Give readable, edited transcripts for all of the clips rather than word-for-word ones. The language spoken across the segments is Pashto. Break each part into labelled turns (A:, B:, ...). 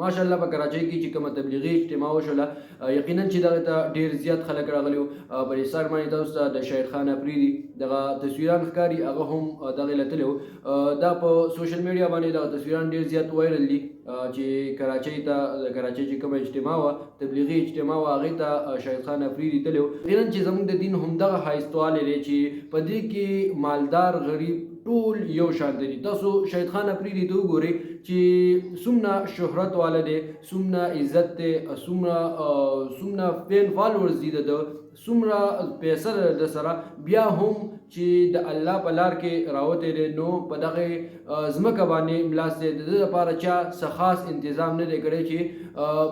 A: ماشاءالله په کراچۍ کې چې کومه تبلیغي اجتماع وشوله یقینا چې دغه ته ډېر زیات خلک راغلي وو. په دې سر باندې تاسو ته د شهید خان افریدي دغه تصویران ښکاري هغه هم دغې له تللی وو. دا په سوشل میډیا باندې دغه تصویران ډېر زیات وایرل دي چې کراچۍ ته د کراچۍ چې کومه اجتماع وه تبلیغي اجتماع وه هغې ته شهید خان افریدي تللی وو. یقینا چې زموږ د دین همدغه ښایستوالی دی چې په دې کې مالدار غریب ټول یو شان دي. تاسو شهید خان افریدي ته وګورئ چې څومره شهرت والا دی، څومره عزت دی، څومره فین فالوورز دي د څومره پیسه د سره، بیا هم چې د الله په لار کې راوتی دی نو په دغه ځمکه باندې ملاس دی. د ده لپاره چا څه خاص انتظام نه دی کړی چې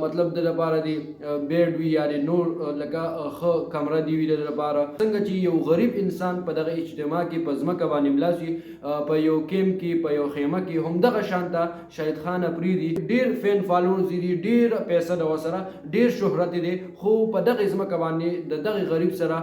A: مطلب د لپاره دی بیډ وي یا د نور لکه ښه کمره دی وي د لپاره. څنګه چې یو غریب انسان په دغه اجتماع کې په ځمکه باندې ملاس وي، په یو کیمپ کې په یو خیمه کې همدغه شانته شهید خان افریدي ډېر فین فالوورز دي، ډېر پیسه د ورسره، ډېر شهرت دی، خو په دغه ځمکه باندې د دغه غریب سره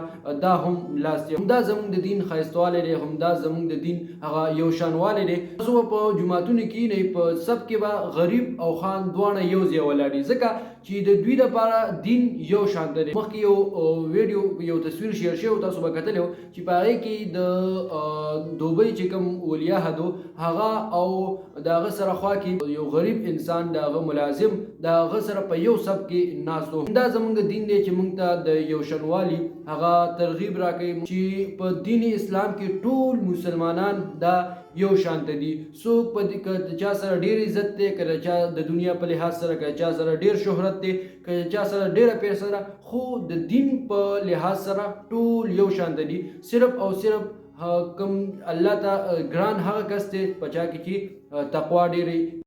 A: دا هم ملاس دی. همدا زموږ د دین ښایستوالی دی، همدا زموږ د دین هغه یو شانوالی دی. تاسو به په جوماتونو کې کښېنئ په سب کې به غریب او خان دواړه یو ځای ولاړ دي، ځکه چې د دوی لپاره دین یو شان دی. مخکې یو ویډیو یو تصویر شیر شوی تاسو به کتلی و چې په هغې کې د دوبۍ چې کوم ولیعهد هغه او د هغه سره خوا کې یو غریب انسان د هغه ملازم د هغه سره په یو سب کې ناست و. دا زموږ دین دی چې موږ ته د یو شانوالي هغه ترغیب راکوي چې په دین اسلام کې ټول مسلمانان دا یو شانته دي. څوک په چا سره ډېر عزت دی، که د چا د دنیا په لحاظ سره، که چا سره ډېر شهرت دی، که چا سره ډېره پیسه ده، خو د دین په لحاظ سره ټول یو شانته دي. صرف او صرف کوم الله ته ګران هغه کس دی په چا کې چې تقوا ډېرې